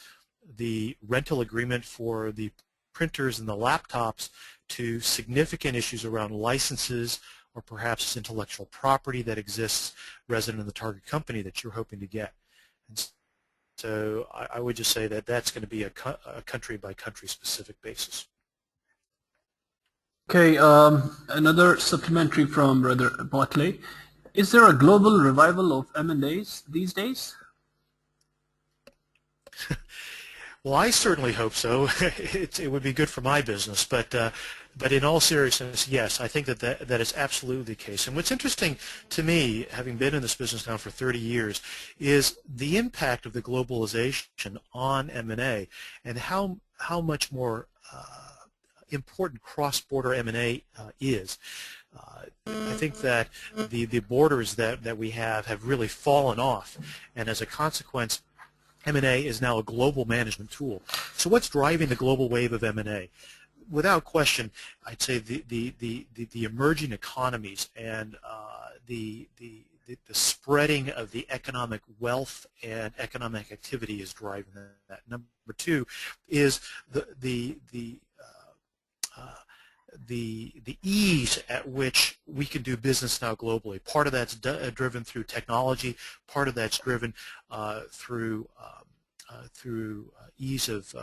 Speaker 2: the rental agreement for the printers and the laptops to significant issues around licenses or perhaps intellectual property that exists resident in the target company that you're hoping to get. And so I would just say that that's going to be a country-by-country specific basis.
Speaker 1: Okay, another supplementary from Brother Botley. Is there a global revival of M&As these days?
Speaker 2: Well, I certainly hope so. It would be good for my business, but in all seriousness, yes, I think that is absolutely the case. And what's interesting to me, having been in this business now for 30 years, is the impact of the globalization on M&A and how much more important cross-border M&A is. I think that the borders that we have really fallen off, and as a consequence, M&A is now a global management tool. So what's driving the global wave of M&A? Without question, I'd say the emerging economies and the spreading of the economic wealth and economic activity is driving that. Number two is the ease at which we can do business now globally. Part of that's driven through technology. Part of that's driven through ease of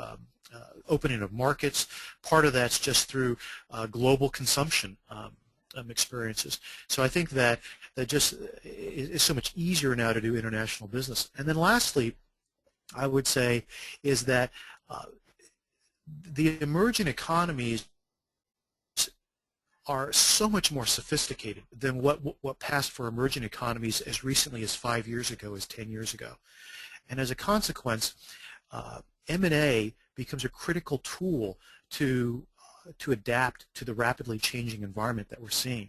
Speaker 2: opening of markets. Part of that's just through global consumption experiences. So I think that just is so much easier now to do international business. And then lastly, I would say is that the emerging economies are so much more sophisticated than what passed for emerging economies as recently as 5 years ago, as 10 years ago. And as a consequence, M&A becomes a critical tool to adapt to the rapidly changing environment that we're seeing.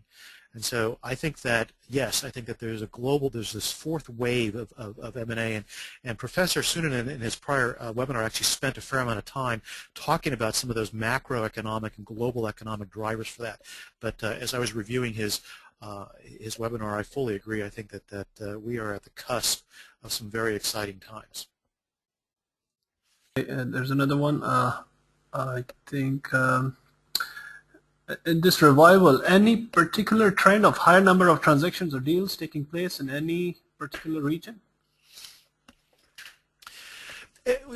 Speaker 2: And so I think that, yes, I think that there's this fourth wave of M&A, and Professor Suoninen in his prior webinar actually spent a fair amount of time talking about some of those macroeconomic and global economic drivers for that. But as I was reviewing his webinar, I fully agree. I think that we are at the cusp of some very exciting times.
Speaker 1: There's another one. I think in this revival, any particular trend of higher number of transactions or deals taking place in any particular region?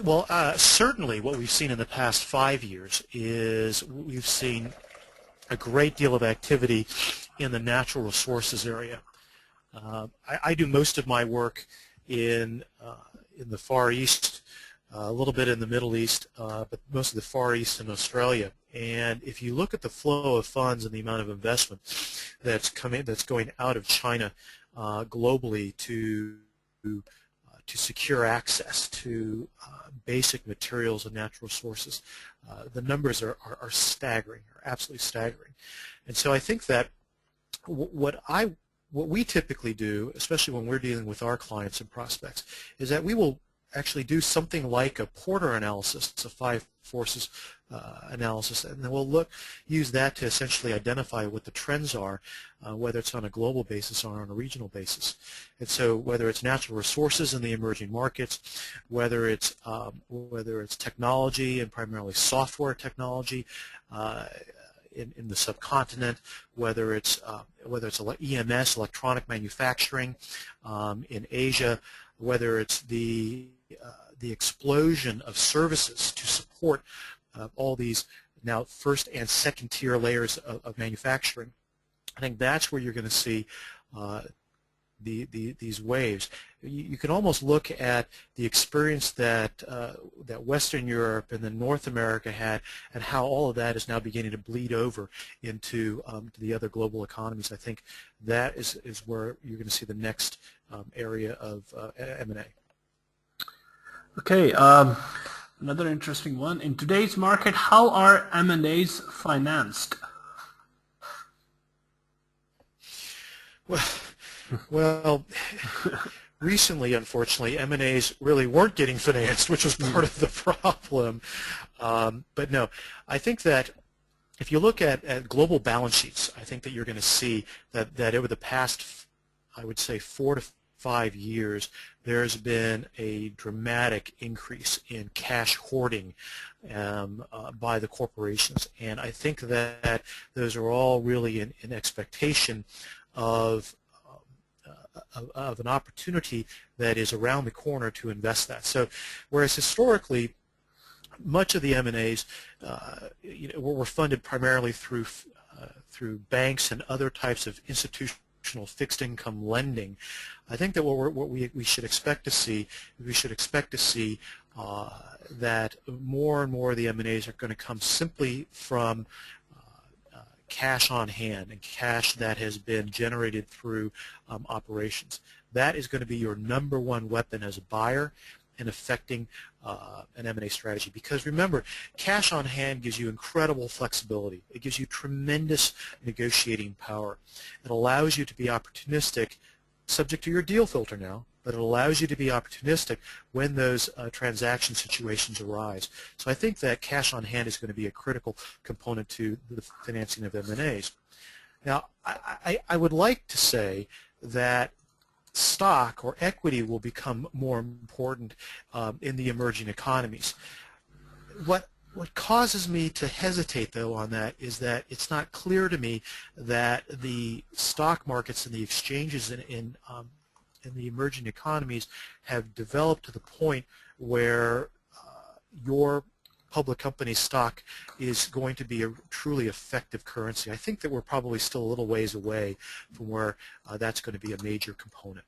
Speaker 2: Well, certainly what we've seen in the past 5 years is we've seen a great deal of activity in the natural resources area. I do most of my work in the Far East, a little bit in the Middle East, but most of the Far East and Australia. And if you look at the flow of funds and the amount of investment that's going out of China globally to secure access to basic materials and natural resources, the numbers are staggering, are absolutely staggering. And so I think that what we typically do, especially when we're dealing with our clients and prospects, is that we will actually do something like a Porter analysis, a five forces analysis, and then we'll use that to essentially identify what the trends are, whether it's on a global basis or on a regional basis. And so whether it's natural resources in the emerging markets, whether it's technology and primarily software technology in the subcontinent, whether it's EMS, electronic manufacturing in Asia, whether it's the explosion of services to support all these now first and second tier layers of manufacturing. I think that's where you're going to see these waves. You can almost look at the experience that Western Europe and then North America had, and how all of that is now beginning to bleed over into the other global economies. I think that is where you're going to see the next area of M&A.
Speaker 1: Okay, another interesting one. In today's market, how are M&As financed?
Speaker 2: Well, recently, unfortunately, M&As really weren't getting financed, which was part of the problem. But no, I think that if you look at global balance sheets, I think that you're going to see that over the past, I would say, 4 to 5 years, there's been a dramatic increase in cash hoarding by the corporations. And I think that those are all really in expectation of an opportunity that is around the corner to invest that. So whereas historically much of the M&As were funded primarily through banks and other types of institutional fixed income lending, I think that what we should expect to see, that more and more of the M&As are going to come simply from cash on hand and cash that has been generated through operations. That is going to be your number one weapon as a buyer in affecting an M&A strategy. Because remember, cash on hand gives you incredible flexibility. It gives you tremendous negotiating power. It allows you to be opportunistic, subject to your deal filter now, but it allows you to be opportunistic when those transaction situations arise. So I think that cash on hand is going to be a critical component to the financing of M&As. Now, I would like to say that stock or equity will become more important in the emerging economies. What causes me to hesitate, though, on that is that it's not clear to me that the stock markets and the exchanges in the emerging economies have developed to the point where your public company stock is going to be a truly effective currency. I think that we're probably still a little ways away from where that's going to be a major component.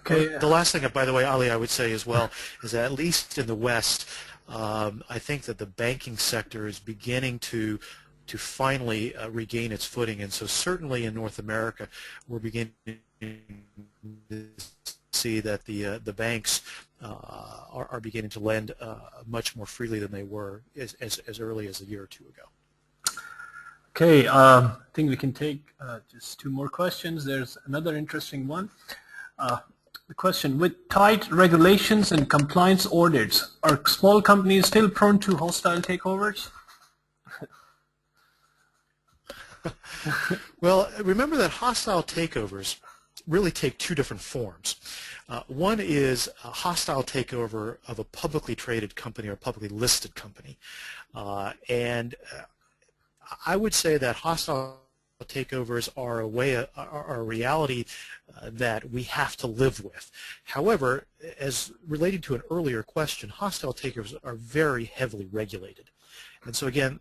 Speaker 2: Okay. The last thing, by the way, Ali, I would say as well, is that at least in the West, I think that the banking sector is beginning to finally regain its footing, and so certainly in North America, we're beginning to see that the banks are beginning to lend much more freely than they were as early as a year or two ago.
Speaker 1: Okay, I think we can take just 2 more questions. There's another interesting one. The question, with tight regulations and compliance audits, are small companies still prone to hostile takeovers?
Speaker 2: Well, remember that hostile takeovers really take 2 different forms. One is a hostile takeover of a publicly traded company or a publicly listed company. And I would say that hostile takeovers are a reality that we have to live with. However, as related to an earlier question, hostile takeovers are very heavily regulated. And so again,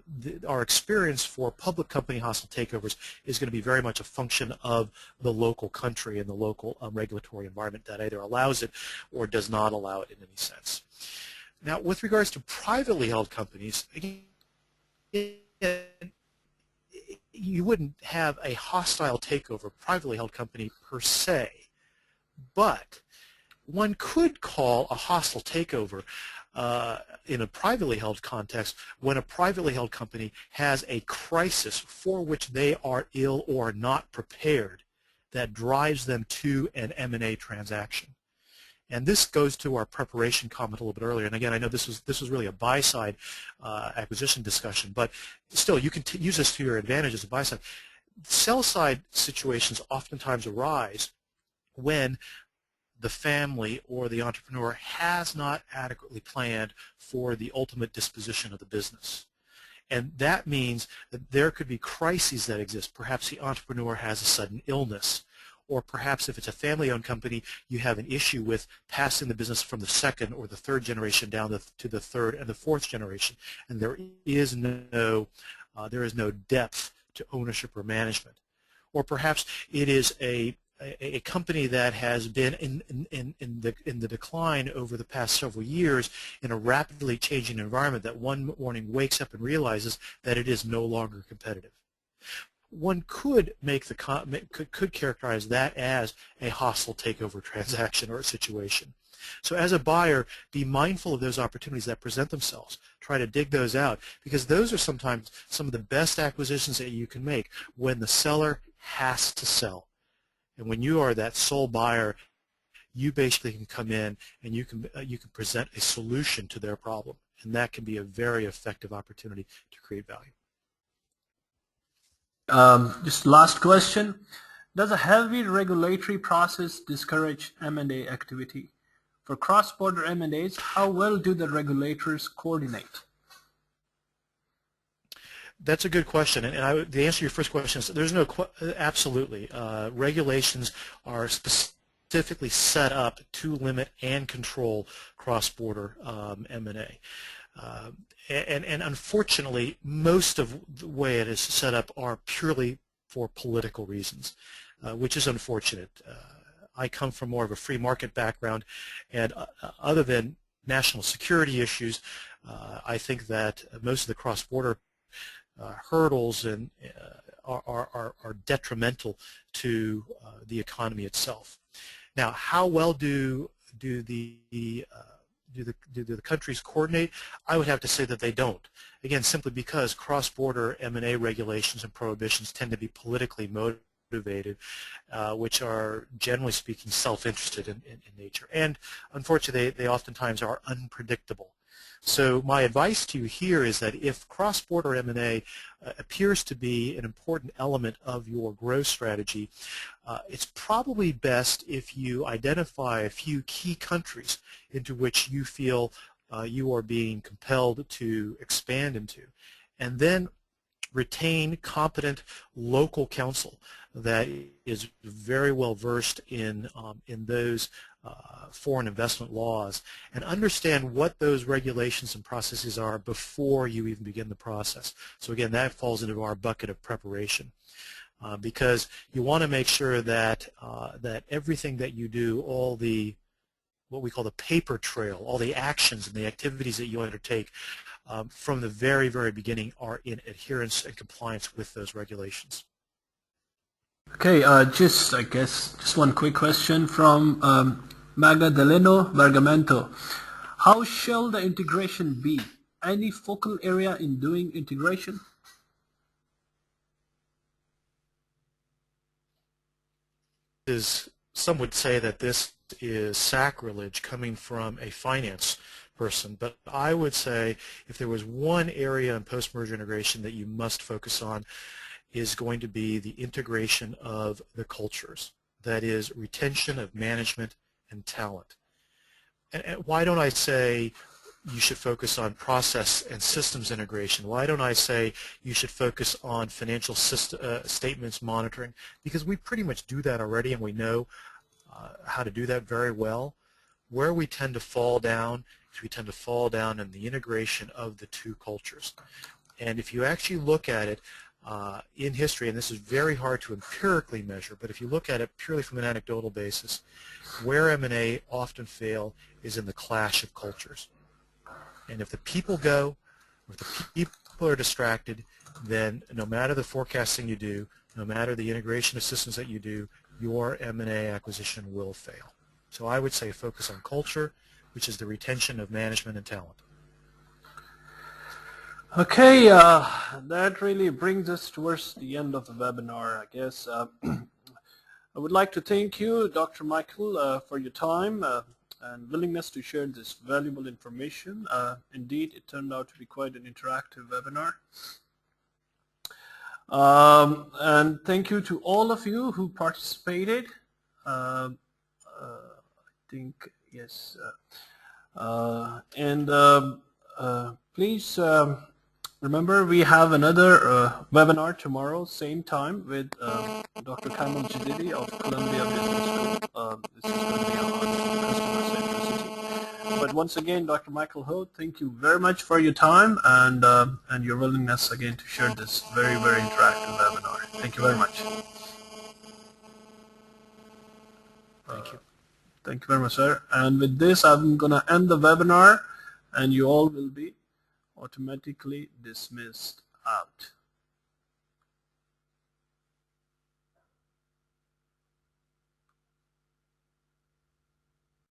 Speaker 2: our experience for public company hostile takeovers is going to be very much a function of the local country and the local regulatory environment that either allows it or does not allow it in any sense. Now, with regards to privately held companies, again, you wouldn't have a hostile takeover privately held company per se, but one could call a hostile takeover in a privately held context when a privately held company has a crisis for which they are ill or not prepared that drives them to an M&A transaction. And this goes to our preparation comment a little bit earlier. And again, I know this was really a buy-side acquisition discussion, but still, you can use this to your advantage as a buy-side. Sell-side situations oftentimes arise when the family or the entrepreneur has not adequately planned for the ultimate disposition of the business. And that means that there could be crises that exist. Perhaps the entrepreneur has a sudden illness, or perhaps if it's a family-owned company, you have an issue with passing the business from the second or the third generation down to the third and the fourth generation, and there is no depth to ownership or management. Or perhaps it is a company that has been in the decline over the past several years in a rapidly changing environment that one morning wakes up and realizes that it is no longer competitive. One could could characterize that as a hostile takeover transaction or a situation. So as a buyer, be mindful of those opportunities that present themselves. Try to dig those out, because those are sometimes some of the best acquisitions that you can make when the seller has to sell. And when you are that sole buyer, you basically can come in and you can present a solution to their problem, and that can be a very effective opportunity to create value.
Speaker 1: Just last question. Does a heavy regulatory process discourage M&A activity? For cross-border M&As, how well do the regulators coordinate?
Speaker 2: That's a good question, and the answer to your first question is there's no absolutely. Regulations are specifically set up to limit and control cross-border M&A. And unfortunately, most of the way it is set up are purely for political reasons, which is unfortunate. I come from more of a free market background, and other than national security issues, I think that most of the cross-border hurdles and are detrimental to the economy itself. Now, how well do the countries coordinate? I would have to say that they don't. Again, simply because cross-border M&A regulations and prohibitions tend to be politically motivated, which are, generally speaking, self-interested in nature. And unfortunately, they oftentimes are unpredictable. So my advice to you here is that if cross-border M&A appears to be an important element of your growth strategy, it's probably best if you identify a few key countries into which you feel you are being compelled to expand into, and then retain competent local counsel that is very well versed in those foreign investment laws, and understand what those regulations and processes are before you even begin the process. So again, that falls into our bucket of preparation, because you want to make sure that that everything that you do, all the what we call the paper trail, all the actions and the activities that you undertake from the very, very beginning are in adherence and compliance with those regulations.
Speaker 1: Okay, I guess just one quick question from Magdaleno Bergamento. How shall the integration be? Any focal area in doing integration?
Speaker 2: Some would say that this is sacrilege coming from a finance person, but I would say if there was one area in post-merger integration that you must focus on, is going to be the integration of the cultures. That is, retention of management and talent. And why don't I say you should focus on process and systems integration? Why don't I say you should focus on financial statements monitoring? Because we pretty much do that already, and we know how to do that very well. Where we tend to fall down is we tend to fall down in the integration of the two cultures. And if you actually look at it in history, and this is very hard to empirically measure, but if you look at it purely from an anecdotal basis, where M&A often fail is in the clash of cultures. And if the people go, or if the people are distracted, then no matter the forecasting you do, no matter the integration of systems that you do, your M&A acquisition will fail. So I would say focus on culture, which is the retention of management and talent.
Speaker 1: Okay, that really brings us towards the end of the webinar, I guess. I would like to thank you, Dr. Michael, for your time and willingness to share this valuable information. Indeed, it turned out to be quite an interactive webinar. And thank you to all of you who participated. I think, yes. Please remember, we have another webinar tomorrow, same time, with Dr. Kamal Jadidi of Columbia Business School. This is going to be on customer centricity. But once again, Dr. Michael Ho, thank you very much for your time and your willingness again to share this very, very interactive webinar. Thank you very much.
Speaker 2: Thank you.
Speaker 1: Thank you very much, sir. And with this, I'm going to end the webinar, and you all will be automatically dismissed out.